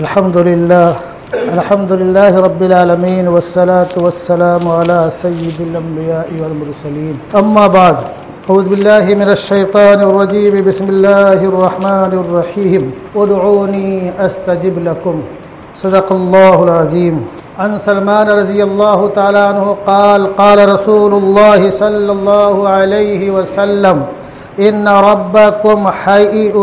الحمد لله رب العالمين والصلاة والسلام على سيد الأنبياء والمرسلين أما بعد أعوذ بالله من الشيطان الرجيم بسم الله الرحمن الرحيم ادعوني أستجب لكم صدق الله العظيم عن سلمان رضي الله تعالى عنه قال قال رسول الله صلى الله عليه وسلم إن ربكم حيء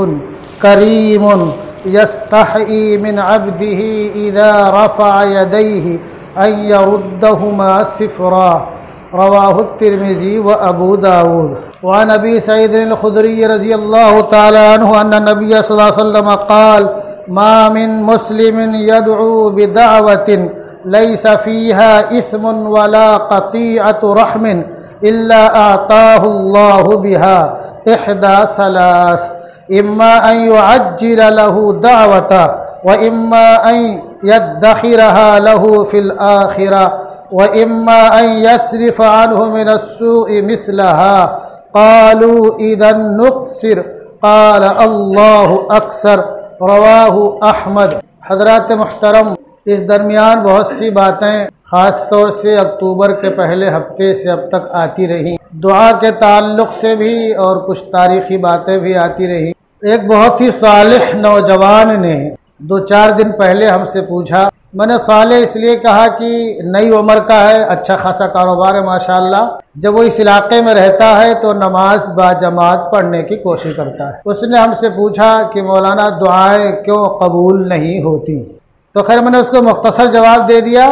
كريم يستحيي من عبده إذا رفع يديه أن يردهما صفرا رواه الترمذي وأبو داود وعن أبي سعيد الخدري رضي الله تعالى عنه أن النبي صلى الله عليه وسلم قال ما من مسلم يدعو بدعوة ليس فيها إثم ولا قطيعة رحم إلا أعطاه الله بها إحدى ثلاث إما أن يعجل له دعوة وإما أن يدخرها له في الآخرة وإما أن يصرف عنه من السوء مثلها قالوا إذا نكسر قال الله أكثر رواہ احمد۔ حضرات محترم، اس درمیان بہت سی باتیں خاص طور سے اکتوبر کے پہلے ہفتے سے اب تک آتی رہی، دعا کے تعلق سے بھی اور کچھ تاریخی باتیں بھی آتی رہی۔ ایک بہت ہی صالح نوجوان نے 2-4 دن پہلے ہم سے پوچھا، میں نے صالح اس لیے کہا کہ نئی عمر کا ہے، اچھا خاصا کاروبار ہے ماشاءاللہ، جب وہ اس علاقے میں رہتا ہے تو نماز باجماعت پڑھنے کی کوشش کرتا ہے۔ اس نے ہم سے پوچھا کہ مولانا دعائیں کیوں قبول نہیں ہوتی؟ تو خیر میں نے اس کو مختصر جواب دے دیا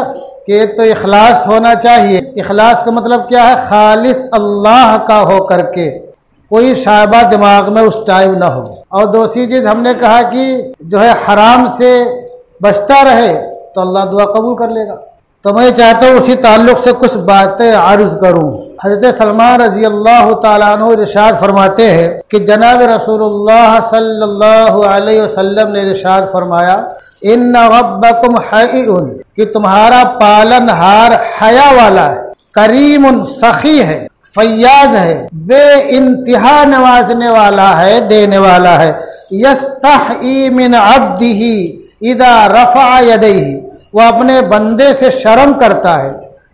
کہ ایک تو اخلاص ہونا چاہیے۔ اخلاص کا مطلب کیا ہے؟ خالص اللہ کا ہو کر کے، کوئی شائبہ دماغ میں اس ٹائم نہ ہو۔ اور دوسری چیز ہم نے کہا کہ جو ہے حرام سے بچتا رہے تو اللہ دعا قبول کر لے گا۔ تو میں چاہتا ہوں اسی تعلق سے کچھ باتیں عرض کروں۔ حضرت سلمان رضی اللہ تعالیٰ عنہ ارشاد فرماتے ہیں کہ جناب رسول اللہ صلی اللہ علیہ وسلم نے ارشاد فرمایا ان ربکم حیء، کہ تمہارا پالن ہار حیا والا ہے، کریم سخی ہے، فیاض ہے، بے انتہا نوازنے والا ہے، دینے والا ہے، یستحیی من عبدہ اذا رفع یدیہ، وہ اپنے بندے سے شرم کرتا ہے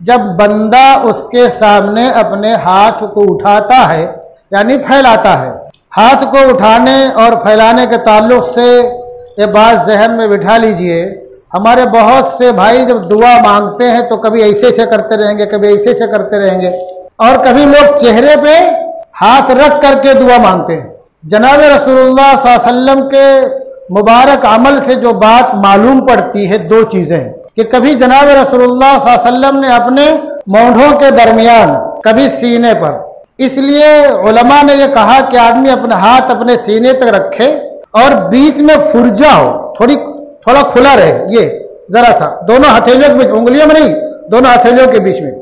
جب بندہ اس کے سامنے اپنے ہاتھ کو اٹھاتا ہے، یعنی پھیلاتا ہے۔ ہاتھ کو اٹھانے اور پھیلانے کے تعلق سے یہ بات ذہن میں بٹھا لیجئے، ہمارے بہت سے بھائی جب دعا مانگتے ہیں تو کبھی ایسے سے کرتے رہیں گے، کبھی ایسے سے کرتے رہیں گے، اور کبھی لوگ چہرے پہ ہاتھ رکھ کر کے دعا مانگتے ہیں۔ جناب رسول اللہ صلی اللہ علیہ وسلم کے مبارک عمل سے جو بات معلوم پڑتی ہے، 2 چیزیں کہ کبھی جناب رسول اللہ صلی اللہ علیہ وسلم نے اپنے مونڈھوں کے درمیان، کبھی سینے پر، اس لیے علماء نے یہ کہا کہ آدمی اپنا ہاتھ اپنے سینے تک رکھے اور بیچ میں فرجہ ہو، تھوڑا کھلا رہے، یہ ذرا سا دونوں ہتھیلیوں کے بیچ، انگلیوں میں نہیں، دونوں ہتھیلیوں کے بیچ میں،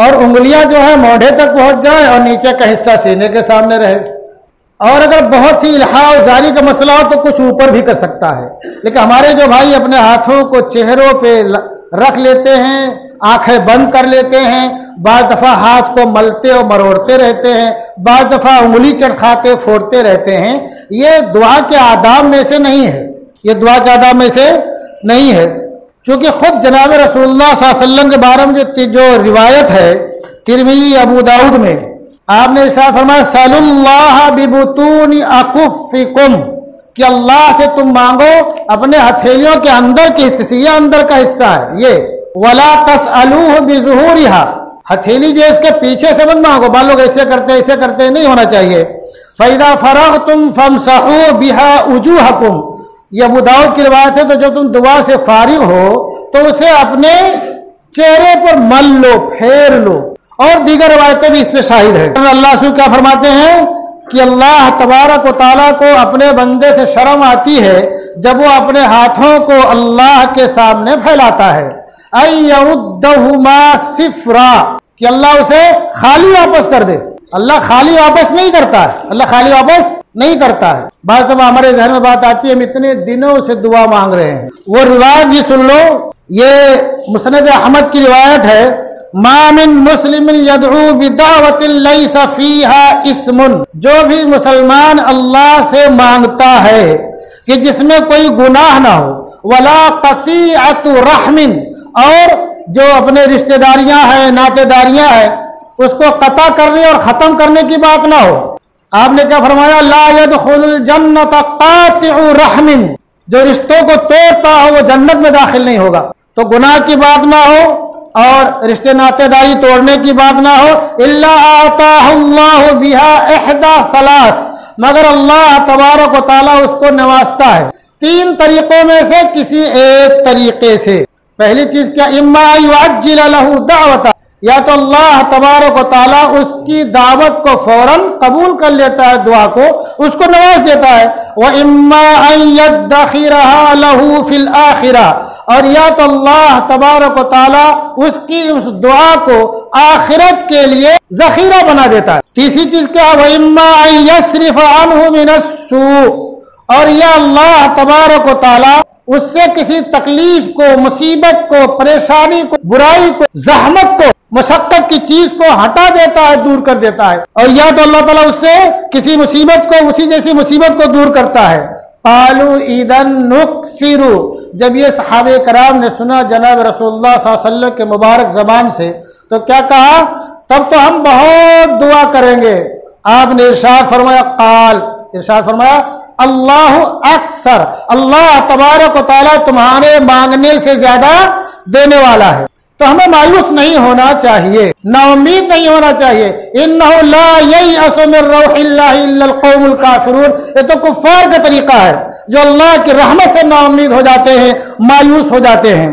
اور انگلیاں جو ہے مونڈھے تک پہنچ جائے اور نیچے کا حصہ سینے کے سامنے رہے۔ اور اگر بہت ہی الحاح و زاری کا مسئلہ ہو تو کچھ اوپر بھی کر سکتا ہے، لیکن ہمارے جو بھائی اپنے ہاتھوں کو چہروں پہ رکھ لیتے ہیں، آنکھیں بند کر لیتے ہیں، بعض دفعہ ہاتھ کو ملتے اور مروڑتے رہتے ہیں، بعض دفعہ انگلی چرخاتے پھوڑتے رہتے ہیں، یہ دعا کے آداب میں سے نہیں ہے، یہ دعا کے آداب میں سے نہیں ہے۔ چونکہ خود جناب رسول اللہ صلی اللہ علیہ وسلم کے بارے میں جو روایت ہے ترمذی ابو داؤد میں، آپ نے ارشاد فرمایا سَلُ اللَّهَ بِبُطُونِ أَكُفِّكُمْ، کہ اللہ سے تم مانگو اپنے ہتھیلیوں کے اندر کے حصے سے، یہ اندر کا حصہ ہے یہ، وَلَا تَسْأَلُوهُ بِظُهُورِهَا، ہتھیلی جو اس کے پیچھے سے مت مانگو، بعض لوگ ایسے کرتے نہیں ہونا چاہیے۔ فَإِذَا فَرَغْتُمْ فَامْسَحُوا بِهَا وُجُوهَكُمْ، یہ ابو داؤد کی روایت ہے۔ تو جب تم دعا سے فارغ ہو تو اسے اپنے چہرے پر مل لو، پھیر لو، اور دیگر روایتیں بھی اس پہ شاہد ہے۔ اللہ رسول کیا فرماتے ہیں کہ اللہ تبارک و تعالیٰ کو اپنے بندے سے شرم آتی ہے جب وہ اپنے ہاتھوں کو اللہ کے سامنے پھیلاتا ہے، أَن يَرُدَّهُمَا صِفْرًا، کہ اللہ اسے خالی واپس کر دے۔ اللہ خالی واپس نہیں کرتا ہے، اللہ خالی واپس نہیں کرتا ہے۔ بعض دفعہ ہمارے ذہن میں بات آتی ہے ہم اتنے دنوں سے دعا مانگ رہے ہیں، وہ روایت بھی سن لو، یہ مسند احمد کی روایت ہے، ما من مسلم یدعو بدعوت لیس فیہا اسم، جو بھی مسلمان اللہ سے مانگتا ہے کہ جس میں کوئی گناہ نہ ہو، ولا قطیعۃ رحم، اور جو اپنے رشتہ داریاں ہیں، ناطے داریاں ہیں، اس کو قطع کرنے اور ختم کرنے کی بات نہ ہو۔ آپ نے کیا فرمایا؟ لا يدخل الجنت قاطع رحم، جو رشتوں کو توڑتا ہو وہ جنت میں داخل نہیں ہوگا۔ تو گناہ کی بات نہ ہو اور رشتے ناطے داری توڑنے کی بات نہ ہو، الا آتاہ اللہ بہا احدى ثلاث، مگر اللہ تبارک و تعالیٰ اس کو نوازتا ہے تین طریقوں میں سے کسی ایک طریقے سے۔ پہلی چیز کیا؟ اما یعجل لہ دعوتا، یا تو اللہ تبارک و تعالیٰ اس کی دعوت کو فوراً قبول کر لیتا ہے، دعا کو اس کو نواز دیتا ہے، وَإِمَّا أَن يَدَّخِرَهَا لَهُ فِي الْآخِرَةِ، اور یا تو اللہ تبارک و تعالیٰ اس کی اس دعا کو آخرت کے لیے ذخیرہ بنا دیتا ہے۔ تیسری چیز کیا؟ وَإِمَّا أَن يَصْرِفَ عَنْهُ مِنَ السُّوءِ، اور یا اللہ تبارک و تعالیٰ اس سے کسی تکلیف کو، مصیبت کو، پریشانی کو، برائی کو، زحمت کو، مشقت کی چیز کو ہٹا دیتا ہے، دور کر دیتا ہے، اور یا تو اللہ تعالیٰ اس سے کسی مصیبت کو، اسی جیسی مصیبت کو دور کرتا ہے۔ قالوا اذن نکثر، جب یہ صحابہ کرام نے سنا جناب رسول اللہ صلی اللہ علیہ وسلم کے مبارک زبان سے تو کیا کہا؟ تب تو ہم بہت دعا کریں گے۔ آپ نے ارشاد فرمایا، ارشاد فرمایا اللہ اکثر، اللہ تبارک و تعالیٰ تمہارے مانگنے سے زیادہ دینے والا ہے۔ تو ہمیں مایوس نہیں ہونا چاہیے، نا امید نہیں ہونا چاہیے۔ انہ لا ییأس من روح اللہ الا القوم الکافرون، یہ تو کفار کا طریقہ ہے جو اللہ کی رحمت سے نا امید ہو جاتے ہیں، مایوس ہو جاتے ہیں۔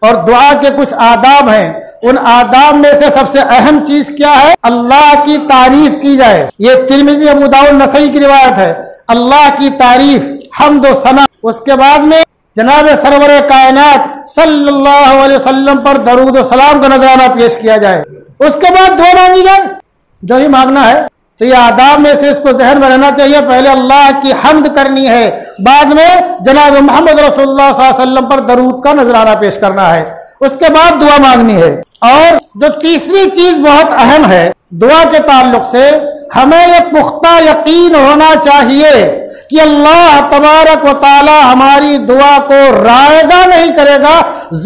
اور دعا کے کچھ آداب ہیں، ان آداب میں سے سب سے اہم چیز کیا ہے؟ اللہ کی تعریف کی جائے۔ یہ ترمذی، ابو داؤد، نسائی کی روایت ہے۔ اللہ کی تعریف، حمد و ثنا، اس کے بعد میں جناب سرور کائنات صلی اللہ علیہ وسلم پر درود و سلام کا نذرانہ پیش کیا جائے، اس کے بعد دعا مانگی جائے جو ہی مانگنا ہے۔ تو یہ آداب میں سے اس کو ذہن میں رہنا چاہیے، پہلے اللہ کی حمد کرنی ہے، بعد میں جناب محمد رسول اللہ صلی اللہ علیہ وسلم پر درود کا نذرانہ پیش کرنا ہے، اس کے بعد دعا مانگنی ہے۔ اور جو تیسری چیز بہت اہم ہے دعا کے تعلق سے، ہمیں یہ پختہ یقین ہونا چاہیے کہ اللہ تبارک و تعالی ہماری دعا کو رائے گا نہیں کرے گا،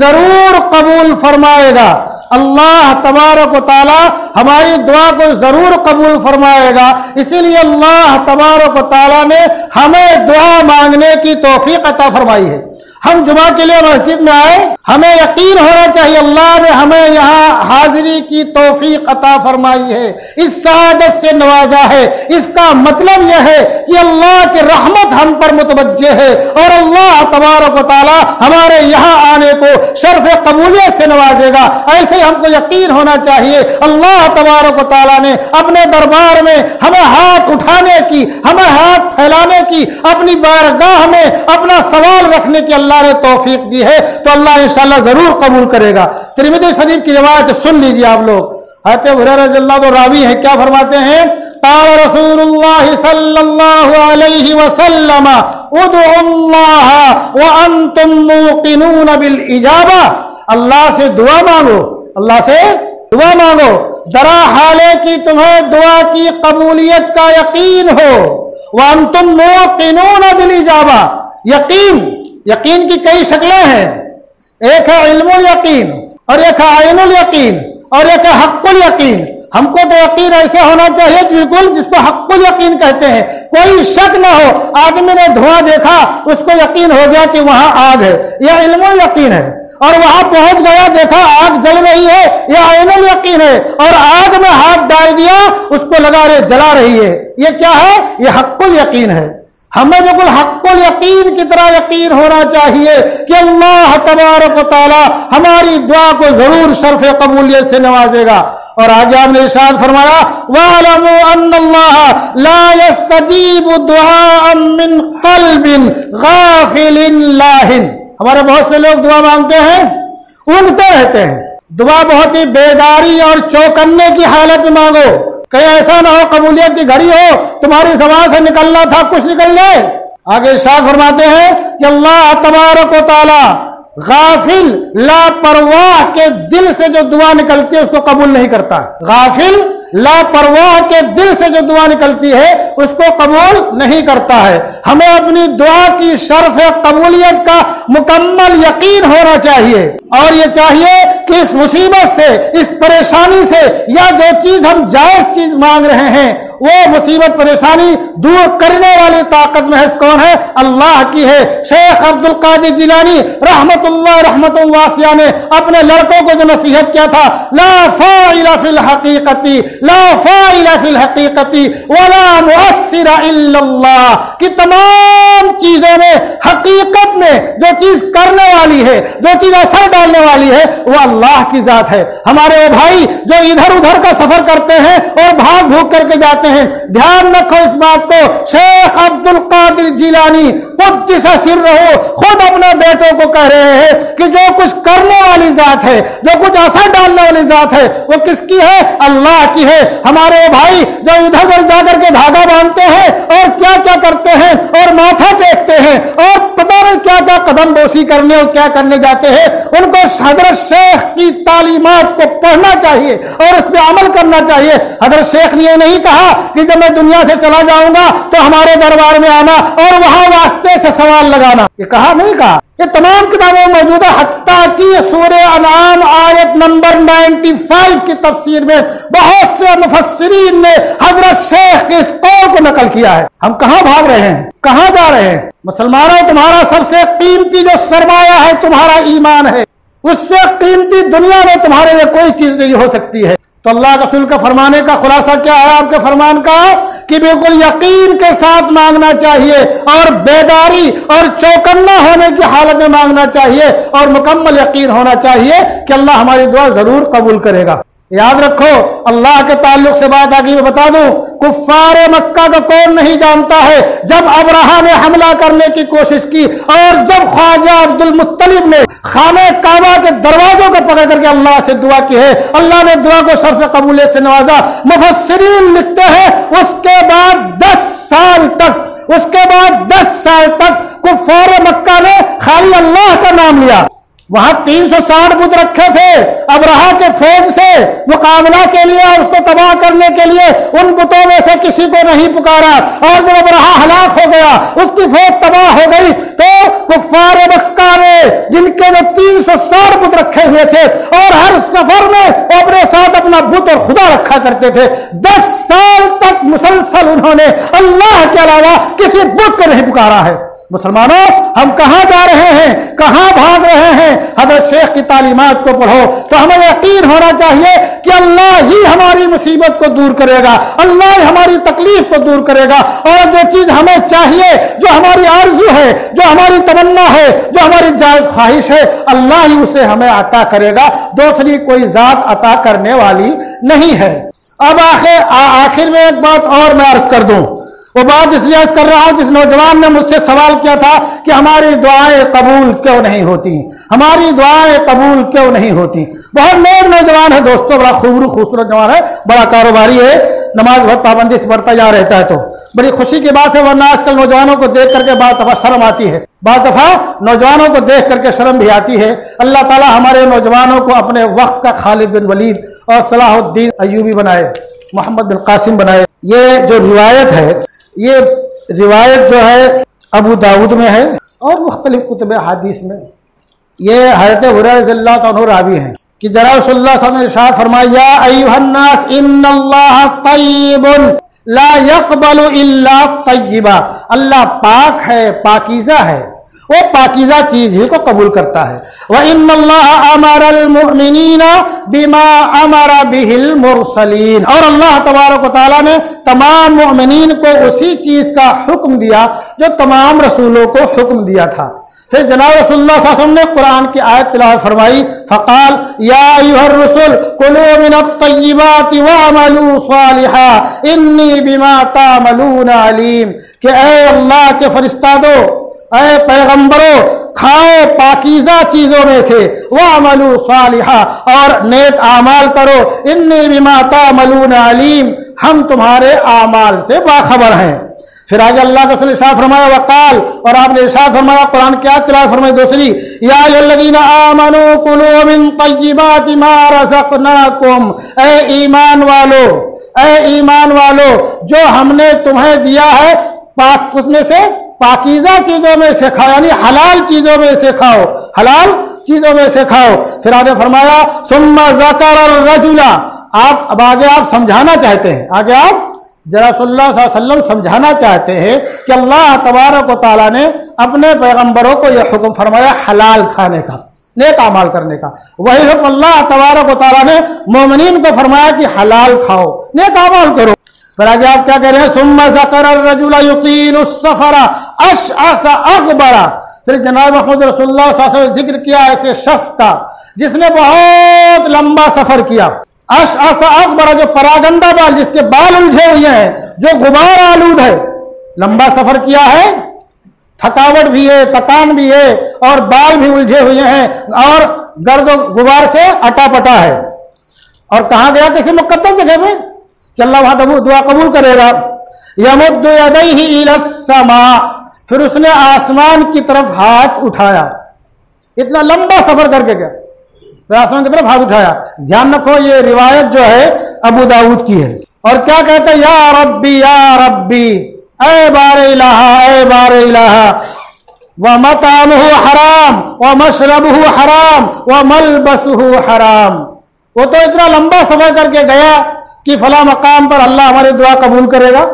ضرور قبول فرمائے گا۔ اللہ تبارک و تعالی ہماری دعا کو ضرور قبول فرمائے گا، اسی لیے اللہ تبارک و تعالی نے ہمیں دعا مانگنے کی توفیق عطا فرمائی ہے۔ ہم جمعہ کے لیے مسجد میں آئے، ہمیں یقین ہونا چاہیے اللہ نے ہمیں یہاں حاضری کی توفیق عطا فرمائی ہے، اس سعادت سے نوازا ہے۔ اس کا مطلب یہ ہے کہ اللہ کی رحمت ہم پر متوجہ ہے اور اللہ تبارک و تعالی ہمارے یہاں آنے کو شرف قبولیت سے نوازے گا۔ ایسے ہم کو یقین ہونا چاہیے اللہ تبارک و تعالی نے اپنے دربار میں ہمیں ہاتھ اٹھانے کی، ہمیں ہاتھ پھیلانے کی، اپنی بارگاہ میں اپنا سوال رکھنے کی اللہ نے توفیق دی ہے، تو اللہ انشاءاللہ ضرور قبول کرے گا۔ ترمذی شریف کی روایت سن لیجیے آپ لوگ، حضرت ابو ہریرہ رضی اللہ عنہ راوی ہیں، کیا فرماتے ہیں؟ قال رسول اللہ صلی اللہ علیہ وسلم ادعوا اللہ وانتم موقنون بالاجابہ، اللہ سے دعا مانگو، اللہ سے دعا مانگو درا حالے کی تمہیں دعا کی قبولیت کا یقین ہو، وانتم موقنون بالاجابہ۔ یقین کی کئی شکلیں ہیں، ایک ہے علم الیقین، اور ایک ہے عین الیقین، اور ایک ہے حق الیقین۔ ہم کو تو یقین ایسے ہونا چاہیے بالکل جس کو حق الیقین کہتے ہیں، کوئی شک نہ ہو۔ آدمی نے دھواں دیکھا، اس کو یقین ہو گیا کہ وہاں آگ ہے، یہ علم الیقین ہے، اور وہاں پہنچ گیا، دیکھا آگ جل رہی ہے، یہ عین الیقین ہے، اور آگ میں ہاتھ ڈال دیا، اس کو لگا رہے جلا رہی ہے، یہ کیا ہے؟ یہ حق الیقین ہے۔ ہمیں بالکل حق الیقین کی طرح یقین ہونا چاہیے کہ اللہ تبارک و تعالی ہماری دعا کو ضرور شرف قبولیت سے نوازے گا۔ اور آگے آپ نے ارشاد فرمایا وَاعْلَمُوا أَنَّ اللَّهَ لَا يَسْتَجِيبُ دُعَاءً مِّن قَلْبٍ غَافِلٍ لَاهٍ۔ ہمارے بہت سے لوگ دعا مانگتے ہیں، اونگتے رہتے ہیں، دعا بہت ہی بیداری اور چوکنے کی حالت میں مانگو، کہیں ایسا نہ ہو قبولیت کی گھڑی ہو، تمہاری زبان سے نکلنا تھا کچھ نکل جائے۔ آگے ارشاد فرماتے ہیں کہ اللہ تبارک و تعالی غافل لاپرواہ کے دل سے جو دعا نکلتی ہے اس کو قبول نہیں کرتا ہے. غافل لاپرواہ کے دل سے جو دعا نکلتی ہے اس کو قبول نہیں کرتا ہے. ہمیں اپنی دعا کی شرف قبولیت کا مکمل یقین ہونا چاہیے، اور یہ چاہیے کہ اس مصیبت سے، اس پریشانی سے، یا جو چیز ہم جائز چیز مانگ رہے ہیں وہ مصیبت پریشانی دور کرنے والی طاقت محض کون ہے؟ اللہ کی ہے. شیخ عبد القادر جیلانی رحمت اللہ رحمت واسعہ نے اپنے لڑکوں کو جو نصیحت کیا تھا، لا فاعل فی الحقیقت، لا فاعل فی الحقیقت ولا مؤثر الا اللہ، کہ تمام چیزوں میں، حقیقت میں جو چیز کرنے والی ہے، جو چیز اثر ڈالنے والی ہے وہ اللہ کی ذات ہے. ہمارے وہ بھائی جو ادھر ادھر کا سفر کرتے ہیں اور بھاگ بھوگ کر کے جاتے ہیں، دھیان رکھو اس بات کو. شیخ عبد القادر جیلانی قدس سرہ خود اپنے بیٹوں کو کہہ رہے ہیں کہ جو کچھ کرنے والی ذات ہے، جو کچھ اثر ڈالنے والی ذات ہے وہ کس کی ہے؟ اللہ کی ہے. ہمارے وہ بھائی جو ادھر ادھر جا کر کے دھاگا باندھتے ہیں اور کیا کیا کرتے ہیں اور ماتھا ٹیکتے ہیں اور پتہ نہیں کیا کیا قدم بوسی کرنے اور کیا کرنے جاتے ہیں، ان کو حضرت شیخ کی تعلیمات کو پڑھنا چاہیے اور اس پہ عمل کرنا چاہیے. حضرت شیخ نے یہ نہیں کہا کہ جب میں دنیا سے چلا جاؤں گا تو ہمارے دربار میں آنا اور وہاں واسطے سے سوال لگانا، یہ کہا نہیں کہا. یہ تمام کتابوں میں موجود ہے، حتیٰ کہ سورہ انعام آیت نمبر 95 کی تفسیر میں بہت سے مفسرین نے حضرت شیخ کے اس قول کو نقل کیا ہے. ہم کہاں بھاگ رہے ہیں؟ کہاں جا رہے ہیں؟ مسلمانوں، تمہارا سب سے قیمتی جو سرمایہ ہے تمہارا ایمان ہے، اس سے قیمتی دنیا میں تمہارے لیے کوئی چیز نہیں ہو سکتی ہے. تو اللہ کے رسول کا فرمانے کا خلاصہ کیا ہے آپ کے فرمان کا؟ کہ بالکل یقین کے ساتھ مانگنا چاہیے اور بیداری اور چوکنا ہونے کی حالت میں مانگنا چاہیے اور مکمل یقین ہونا چاہیے کہ اللہ ہماری دعا ضرور قبول کرے گا. یاد رکھو، اللہ کے تعلق سے بات آگے میں بتا دوں، کفار مکہ کو کون نہیں جانتا ہے جب ابرہہ نے حملہ کرنے کی کوشش کی اور جب خواجہ عبد المطلب نے خانہ کعبہ کے دروازوں کو پکڑ کر کے اللہ سے دعا کی ہے، اللہ نے دعا کو شرف قبولیت سے نوازا. مفسرین لکھتے ہیں اس کے بعد 10 سال تک کفار مکہ نے خالی اللہ کا نام لیا. وہاں 360 بت رکھے تھے. ابرہہ کے فوج سے مقابلہ کے لیے اور اس کو تباہ کرنے کے لیے ان بتوں میں سے کسی کو نہیں پکارا، اور جب ابرہہ ہلاک ہو گیا، اس کی فوج تباہ ہو گئی، تو کفار مکہ نے جن کے جو 360 بت رکھے ہوئے تھے اور ہر سفر میں اپنے ساتھ اپنا بت اور خدا رکھا کرتے تھے، 10 سال تک مسلسل انہوں نے اللہ کے علاوہ کسی بت کو نہیں پکارا ہے. مسلمانوں، ہم کہاں جا رہے ہیں؟ کہاں بھاگ رہے ہیں؟ حضرت شیخ کی تعلیمات کو پڑھو تو ہمیں یقین ہونا چاہیے کہ اللہ ہی ہماری مصیبت کو دور کرے گا، اللہ ہی ہماری تکلیف کو دور کرے گا، اور جو چیز ہمیں چاہیے، جو ہماری آرزو ہے، جو ہماری تمنا ہے، جو ہماری جائز خواہش ہے، اللہ ہی اسے ہمیں عطا کرے گا. دوسری کوئی ذات عطا کرنے والی نہیں ہے. اب آخر میں ایک بات اور میں عرض کر دوں، وہ بات اس لیے کر رہا ہوں جس نوجوان نے مجھ سے سوال کیا تھا کہ ہماری دعائیں قبول کیوں نہیں ہوتی، ہماری دعائیں قبول کیوں نہیں ہوتی. بہت نیک نوجوان ہے دوستو، بڑا خوبصورت نوجوان ہے، بڑا کاروباری ہے، نماز بہت پابندی سے پڑھتا جا رہتا ہے، تو بڑی خوشی کی بات ہے. ورنہ آج کل نوجوانوں کو دیکھ کر کے بعض دفعہ شرم آتی ہے، بعض دفعہ نوجوانوں کو دیکھ کر کے شرم بھی آتی ہے. اللہ تعالی ہمارے نوجوانوں کو اپنے وقت کا خالد بن ولید اور صلاح الدین ایوبی بنائے، محمد بن قاسم بنائے. یہ جو روایت ہے، یہ روایت جو ہے ابو داؤد میں ہے اور مختلف کتب حدیث میں. یہ حضرت ہریرہ رضی اللہ عنہ راوی ہیں کہ جناب صلی اللہ علیہ وسلم نے ارشاد فرمایا، یا ایھا الناس ان اللہ طیب لا يقبل الا طیبا. اللہ پاک ہے، پاکیزہ ہے، وہ پاکیزہ چیز ہی کو قبول کرتا ہے. وَإِنَّ اللَّهَ أَمَرَ الْمُؤْمِنِينَ بِمَا أَمَرَ بِهِ الْمُرْسَلِينَ، اور اللہ تبارک و تعالیٰ نے تمام مؤمنین کو اسی چیز کا حکم دیا جو تمام رسولوں کو حکم دیا تھا. پھر جناب رسول اللہ صلی اللہ علیہ وسلم نے قرآن کی آیت تلاوت فرمائی، فقال یا ایھا الرسل کلوا من الطیبات واعملوا صالحا انی بما تعملون علیم، کہ اے اللہ کے فرستادو، اے پیغمبروں، کھاؤ پاکیزہ چیزوں میں سے، وَعْمَلُوا صَالِحًا، اور نیک اعمال کرو، اِنِّي بِمَا تَعْمَلُونَ عَلِيمٌ، ہم تمہارے اعمال سے باخبر ہیں. پھر آگے اللہ کا ارشاد فرمایا وقال، اور آپ نے ارشاد فرمایا قرآن کی آیت تلاوت فرمائی دوسری، یا ایھا الذین آمنوا کلوا من طیبات ما رزقناکم، اے ایمان والو، اے ایمان والو، جو ہم نے تمہیں دیا ہے پاک، اس میں سے پاکیزہ چیزوں میں سے کھاؤ، یعنی حلال چیزوں میں سے کھاؤ، حلال چیزوں میں سے کھاؤ۔ پھر آگے فرمایا ثم ذکر الرجل، اب آگے آپ سمجھانا چاہتے ہیں، آگے آپ رسول اللہ صلی اللہ علیہ وسلم سمجھانا چاہتے ہیں کہ اللہ تبارک و تعالیٰ نے اپنے پیغمبروں کو یہ حکم فرمایا حلال کھانے کا، نیک اعمال کرنے کا، وہی حکم اللہ تبارک و تعالیٰ نے مومنین کو فرمایا کہ حلال کھاؤ، نیک اعمال کرو۔ پھر آگے آپ کیا کہہ رہے ہیں ثم ذکر الرجل یطیل السفر اشعث اغبر، پھر جناب محمد رسول اللہ صلی اللہ علیہ وسلم ذکر کیا ایسے شخص کا جس نے بہت لمبا سفر کیا، اشعث اغبر، جو پراگندہ بال، جس کے بال الجھے ہوئے ہیں، جو غبار آلود ہے، لمبا سفر کیا ہے، تھکاوٹ بھی ہے، تکان بھی ہے، اور بال بھی الجھے ہوئے ہیں، اور گرد و غبار سے اٹا پٹا ہے، اور کہاں گیا؟ کسی مقدس جگہ میں کہ اللہ وہاں دعا قبول کرے گا۔ یمد یدیہ الی السماء، پھر اس نے آسمان کی طرف ہاتھ اٹھایا، اتنا لمبا سفر کر کے گیا، پھر آسمان کی طرف ہاتھ اٹھایا۔ دھیان رکھو یہ روایت جو ہے ابو داؤد کی ہے، اور کیا کہتا ہے؟ یا ربی یا ربی، اے بار الہ، اے بار الہ، ومطعمہ حرام ومشربہ حرام وملبسہ حرام۔ وہ تو اتنا لمبا سفر کر کے گیا کہ فلاں مقام پر اللہ ہماری دعا قبول کرے گا،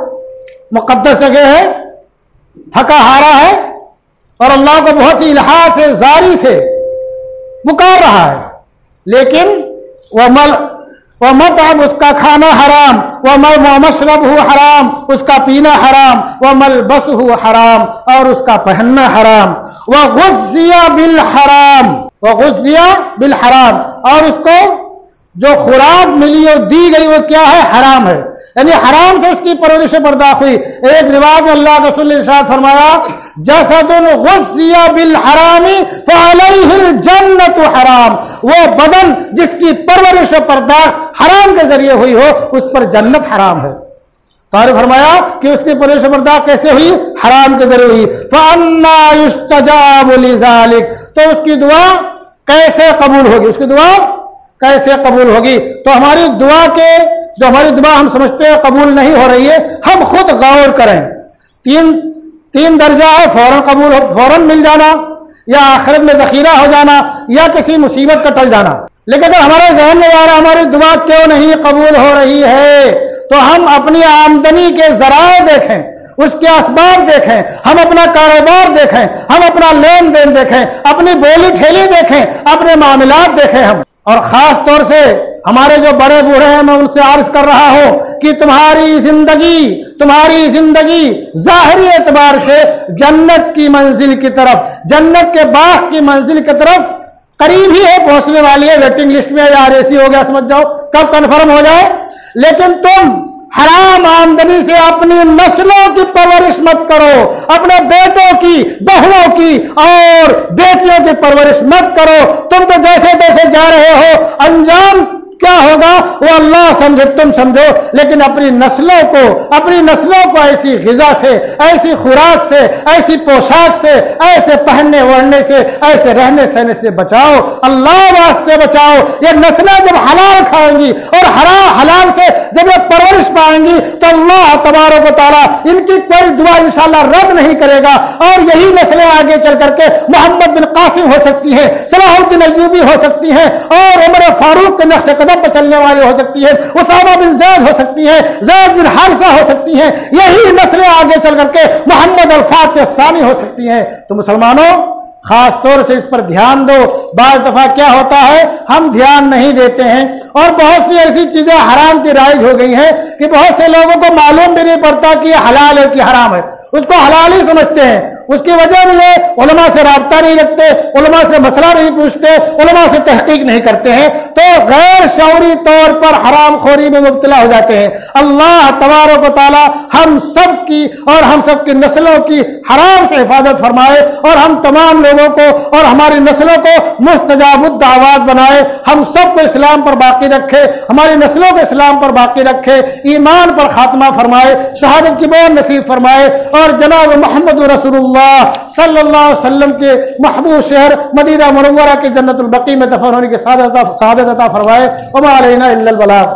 مقدس جگہ ہے، تھکا ہارا ہے، اور اللہ کو بہت ہی الہا سے، زاری سے پکار رہا ہے، لیکن وہ مطعم، اس کا کھانا حرام، وہ مشرب حرام، اس کا پینا حرام، وہ ملبس حرام، اور اس کا پہننا حرام، وہ غذی بالحرام، وہ غذی بالحرام، اور اس کو جو خوراک ملی اور دی گئی وہ کیا ہے؟ حرام ہے، یعنی حرام سے اس کی پرورش برداشت ہوئی۔ ایک روایت میں اللہ کے رسول نے ارشاد فرمایا جسد غذی بالحرام فعلیہ الجنت حرام، وہ بدن جس کی پرورش و پرداشت حرام کے ذریعے ہوئی ہو اس پر جنت حرام ہے۔ تو فرمایا کہ اس کی پرورش و پرداشت کیسے ہوئی؟ حرام کے ذریعے ہوئی۔ فَأَنَّا يُسْتَجَابُ لِذَلِكَ، تو اس کی دعا کیسے قبول ہوگی؟ اس کی دعا کیسے قبول ہوگی؟ تو ہماری دعا کے جو ہماری دعا ہم سمجھتے ہیں قبول نہیں ہو رہی ہے، ہم خود غور کریں۔ تین درجہ ہے، فوراً قبول، فوراً مل جانا، یا آخرت میں ذخیرہ ہو جانا، یا کسی مصیبت کا ٹل جانا۔ لیکن اگر ہمارے ذہن میں آ رہا ہماری دعا کیوں نہیں قبول ہو رہی ہے، تو ہم اپنی آمدنی کے ذرائع دیکھیں، اس کے اسباب دیکھیں، ہم اپنا کاروبار دیکھیں، ہم اپنا لین دین دیکھیں، اپنی بولی ٹھیلی دیکھیں، اپنے معاملات دیکھیں ہم، اور خاص طور سے ہمارے جو بڑے بوڑھے ہیں میں ان سے عرض کر رہا ہوں کہ تمہاری زندگی ظاہری اعتبار سے جنت کی منزل کی طرف، جنت کے باغ کی منزل کی طرف قریب ہی ہے، پہنچنے والی ہے، ویٹنگ لسٹ میں یا ریسی ہو گیا سمجھ جاؤ، کب کنفرم ہو جائے۔ لیکن تم حرام آمدنی سے اپنی نسلوں کی پرورش مت کرو، اپنے بیٹوں کی، بہنوں کی اور بیٹیوں کی پرورش مت کرو۔ تم تو جیسے تیسے جا رہے ہو، انجام کیا ہوگا وہ اللہ سمجھے، تم سمجھو، لیکن اپنی نسلوں کو ایسی غذا سے، ایسی خوراک سے، ایسی پوشاک سے، ایسے پہننے اوڑھنے سے، ایسے رہنے سہنے سے بچاؤ، اللہ واسطے بچاؤ۔ یہ نسلیں جب حلال کھائیں گی اور حلال سے جب یہ پرورش پائیں گی تو اللہ تبارک و تعالیٰ ان کی کوئی دعا انشاءاللہ رد نہیں کرے گا، اور یہی نسلیں آگے چل کر کے محمد بن قاسم ہو سکتی ہیں، صلاح الدین ایوبی ہو سکتی ہیں، اور عمر فاروق کے نقش قدم پر چلنے والی ہو سکتی ہے، اسامہ بن زید ہو سکتی ہے، زید بن حارثہ ہو سکتی ہیں، یہی نسلیں آگے چل کر کے محمد الفاتح الثانی ہو سکتی ہیں۔ تو مسلمانوں خاص طور سے اس پر دھیان دو۔ بعض دفعہ کیا ہوتا ہے ہم دھیان نہیں دیتے ہیں، اور بہت سی ایسی چیزیں حرام کی رائج ہو گئی ہیں کہ بہت سے لوگوں کو معلوم بھی نہیں پڑتا کہ یہ حلال ہے کہ حرام ہے، اس کو حلال ہی سمجھتے ہیں۔ اس کی وجہ بھی ہے علماء سے رابطہ نہیں رکھتے، علماء سے مسئلہ نہیں پوچھتے، علماء سے تحقیق نہیں کرتے ہیں، تو غیر شعوری طور پر حرام خوری میں مبتلا ہو جاتے ہیں۔ اللہ تبارک و تعالی ہم سب کی اور ہم سب کی نسلوں کی حرام سے حفاظت فرمائے، اور ہم تمام لوگوں کو اور ہماری نسلوں کو مستجاب الدعوات بنائے، ہم سب کو اسلام پر باقی رکھے، ہماری نسلوں کو اسلام پر باقی رکھے، ایمان پر خاتمہ فرمائے، شہادت کی بور نصیب فرمائے، اور جناب محمد رسول اللہ صلی اللہ علیہ وسلم کے محبوب شہر مدینہ منورہ کے جنت البقیع میں دفن ہونے کی سعادت عطا فرمائے۔ وما علینا الا البلاغ۔